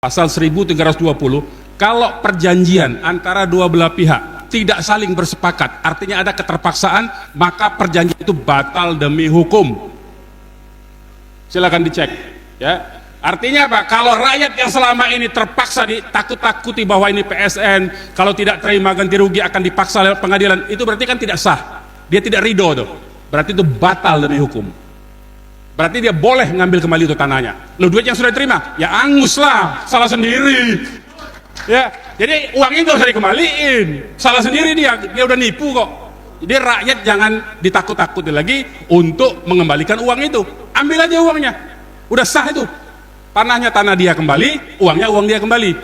pasal 1320, kalau perjanjian antara dua belah pihak tidak saling bersepakat, artinya ada keterpaksaan, maka perjanjian itu batal demi hukum. Silakan dicek, ya. Artinya apa? Kalau rakyat yang selama ini terpaksa ditakut-takuti bahwa ini PSN, kalau tidak terima ganti rugi akan dipaksa lewat pengadilan, itu berarti kan tidak sah. Dia tidak ridho tuh. Berarti itu batal demi hukum. Berarti dia boleh ngambil kembali itu tanahnya. Loh, duit yang sudah diterima, ya angus lah, salah sendiri. Ya, jadi uangnya nggak usah dikembaliin, salah sendiri dia udah nipu kok. Jadi rakyat jangan ditakut-takuti lagi untuk mengembalikan uang itu. Ambil aja uangnya, udah sah itu. Tanahnya tanah dia kembali, uangnya uang dia kembali.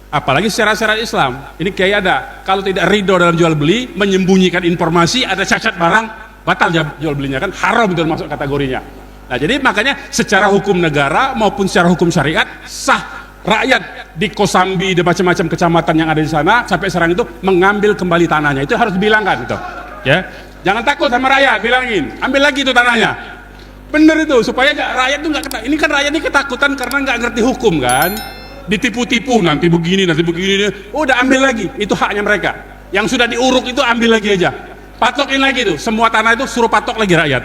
Apalagi secara syariat Islam, ini kiai ada, kalau tidak ridho dalam jual beli, menyembunyikan informasi, ada cacat barang, batal jual belinya, kan haram itu masuk kategorinya. Nah, jadi makanya secara hukum negara maupun secara hukum syariat sah rakyat di Kosambi, di macam-macam kecamatan yang ada di sana sampai sekarang itu mengambil kembali tanahnya. Itu harus dibilangkan itu. Ya. Jangan takut sama rakyat, bilangin, ambil lagi itu tanahnya. Bener itu, supaya rakyat itu nggak ini kan rakyat ini ketakutan karena nggak ngerti hukum kan. Ditipu-tipu, nanti begini, udah ambil lagi, itu haknya mereka. Yang sudah diuruk itu ambil lagi aja. Patokin lagi tuh, semua tanah itu suruh patok lagi rakyat.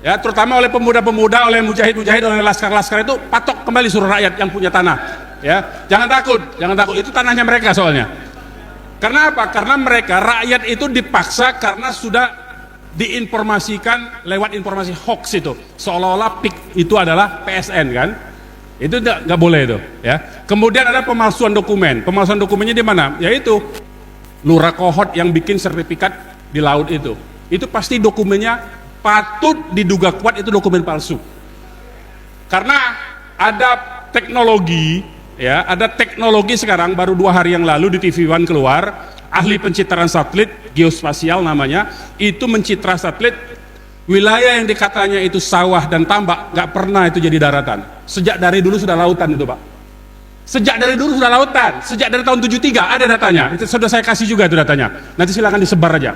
Ya, terutama oleh pemuda-pemuda, oleh mujahid-mujahid, oleh laskar-laskar itu patok kembali suruh rakyat yang punya tanah. Ya, jangan takut, itu tanahnya mereka soalnya. Karena apa? Karena mereka rakyat itu dipaksa karena sudah diinformasikan lewat informasi hoax itu, seolah-olah PIK itu adalah PSN kan? Itu nggak boleh itu. Ya. Kemudian ada pemalsuan dokumen. Pemalsuan dokumennya di mana? Yaitu lurah kohot yang bikin sertifikat di laut itu. Itu pasti dokumennya patut diduga kuat itu dokumen palsu, karena ada teknologi, ya, ada teknologi sekarang baru 2 hari yang lalu di TV One keluar, ahli pencitraan satelit geospasial namanya, itu mencitra satelit wilayah yang dikatanya itu sawah dan tambak, nggak pernah itu jadi daratan. Sejak dari dulu sudah lautan itu, Pak. Sejak dari dulu sudah lautan, sejak dari tahun 73 ada datanya. Itu sudah saya kasih juga itu datanya. Nanti silakan disebar aja.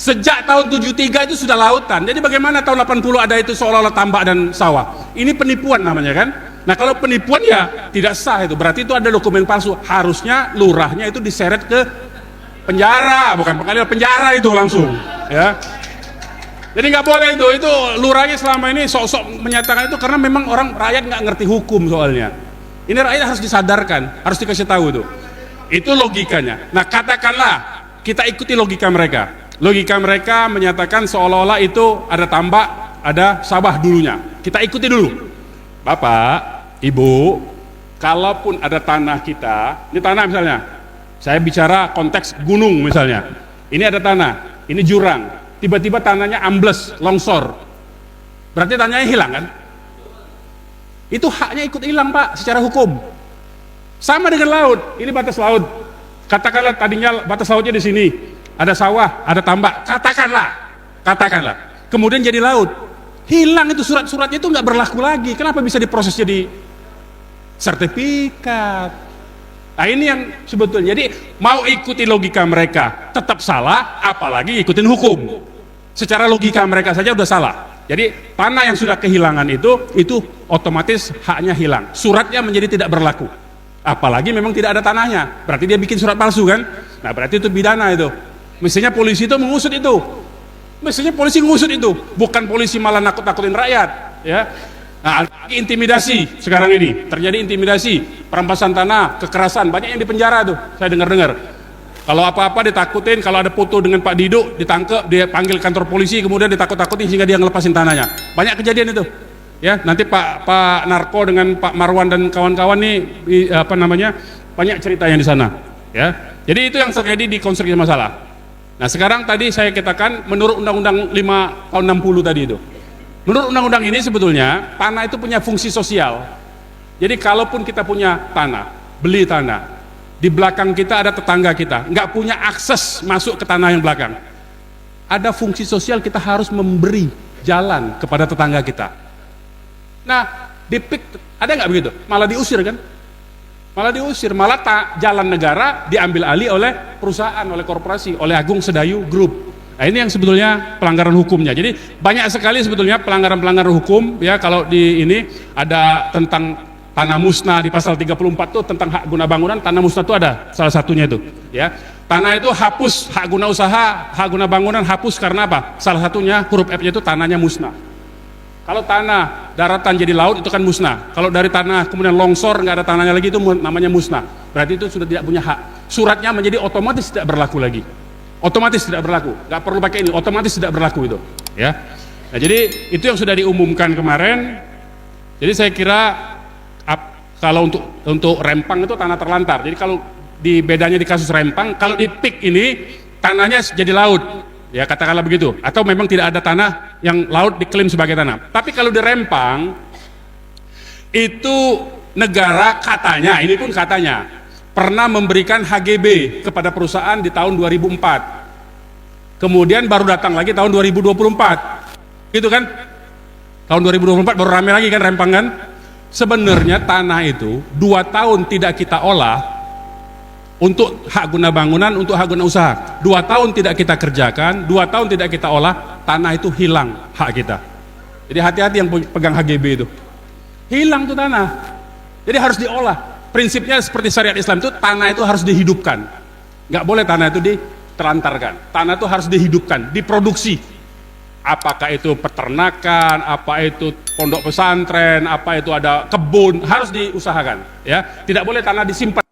Sejak tahun 73 itu sudah lautan. Jadi bagaimana tahun 80 ada itu seolah-olah tambak dan sawah? Ini penipuan namanya kan? Nah, kalau penipuan ya tidak sah itu. Berarti itu ada dokumen palsu. Harusnya lurahnya itu diseret ke penjara, bukan pengadilan, penjara itu langsung, ya. Jadi nggak boleh itu lurahnya selama ini sok-sok menyatakan itu karena memang orang rakyat nggak ngerti hukum soalnya. Ini rakyat harus disadarkan, harus dikasih tahu itu. Itu logikanya. Nah, katakanlah kita ikuti logika mereka. Logika mereka menyatakan seolah-olah itu ada tambak, ada sawah dulunya. Kita ikuti dulu. Bapak, Ibu, kalaupun ada tanah kita, ini tanah misalnya, saya bicara konteks gunung misalnya, ini ada tanah, ini jurang, tiba-tiba tanahnya ambles, longsor, berarti tanahnya hilang kan? Itu haknya ikut hilang, Pak, secara hukum. Sama dengan laut, ini batas laut, katakanlah tadinya batas lautnya di sini, ada sawah, ada tambak, katakanlah, kemudian jadi laut, hilang itu surat-suratnya itu nggak berlaku lagi. Kenapa bisa diproses jadi sertifikat? Nah, ini yang sebetulnya. Jadi mau ikuti logika mereka tetap salah, apalagi ikutin hukum. Secara logika mereka saja udah salah. Jadi tanah yang sudah kehilangan itu otomatis haknya hilang. Suratnya menjadi tidak berlaku. Apalagi memang tidak ada tanahnya. Berarti dia bikin surat palsu kan? Nah, berarti itu pidana itu. Mestinya polisi itu mengusut itu. Mestinya polisi ngusut itu, bukan polisi malah nakut-nakutin rakyat, ya. Nah, intimidasi sekarang ini terjadi, intimidasi, perampasan tanah, kekerasan, banyak yang dipenjara tuh. Saya dengar-dengar. Kalau apa-apa ditakutin, kalau ada foto dengan Pak Dido ditangkap, dia panggil kantor polisi, kemudian ditakut-takutin sehingga dia ngelepasin tanahnya. Banyak kejadian itu. Ya, nanti Pak Narko dengan Pak Marwan dan kawan-kawan nih banyak ceritanya di sana, ya. Jadi itu yang terjadi di konstruksi masalah. Nah, sekarang tadi saya katakan menurut Undang-Undang 5 tahun 60 tadi itu. Menurut undang-undang ini sebetulnya tanah itu punya fungsi sosial. Jadi kalaupun kita punya tanah, beli tanah, di belakang kita ada tetangga kita, nggak punya akses masuk ke tanah yang belakang. Ada fungsi sosial, kita harus memberi jalan kepada tetangga kita. Nah, di PIK ada nggak begitu? Malah diusir kan? Malah diusir, malah jalan negara diambil alih oleh perusahaan, oleh korporasi, oleh Agung Sedayu Group. Nah, ini yang sebetulnya pelanggaran hukumnya. Jadi banyak sekali sebetulnya pelanggaran-pelanggaran hukum, ya. Kalau di ini ada tentang tanah musnah di pasal 34 tuh tentang hak guna bangunan, tanah musnah itu ada salah satunya itu, ya. Tanah itu hapus, hak guna usaha, hak guna bangunan hapus karena apa? Salah satunya huruf F-nya itu tanahnya musnah. Kalau tanah daratan jadi laut itu kan musnah. Kalau dari tanah kemudian longsor nggak ada tanahnya lagi itu namanya musnah. Berarti itu sudah tidak punya hak. Suratnya menjadi otomatis tidak berlaku lagi. Otomatis tidak berlaku. Nggak perlu pakai ini, otomatis tidak berlaku itu. Ya. Nah, jadi itu yang sudah diumumkan kemarin. Jadi saya kira kalau untuk Rempang itu tanah terlantar. Jadi kalau di bedanya di kasus Rempang, kalau di PIK ini tanahnya jadi laut, ya katakanlah begitu. Atau memang tidak ada tanah yang laut diklaim sebagai tanah. Tapi kalau di Rempang itu negara katanya, ini pun katanya pernah memberikan HGB kepada perusahaan di tahun 2004. Kemudian baru datang lagi tahun 2024. Gitu kan? Tahun 2024 baru rame lagi kan Rempang kan? Sebenarnya tanah itu 2 tahun tidak kita olah untuk hak guna bangunan, untuk hak guna usaha. 2 tahun tidak kita kerjakan, 2 tahun tidak kita olah, tanah itu hilang hak kita. Jadi hati-hati yang pegang HGB itu. Hilang tuh tanah. Jadi harus diolah. Prinsipnya seperti syariat Islam itu tanah itu harus dihidupkan. Nggak boleh tanah itu ditelantarkan. Tanah itu harus dihidupkan, diproduksi. Apakah itu peternakan, apa itu pondok pesantren, apa itu ada kebun, harus diusahakan, ya. Tidak boleh tanah disimpan.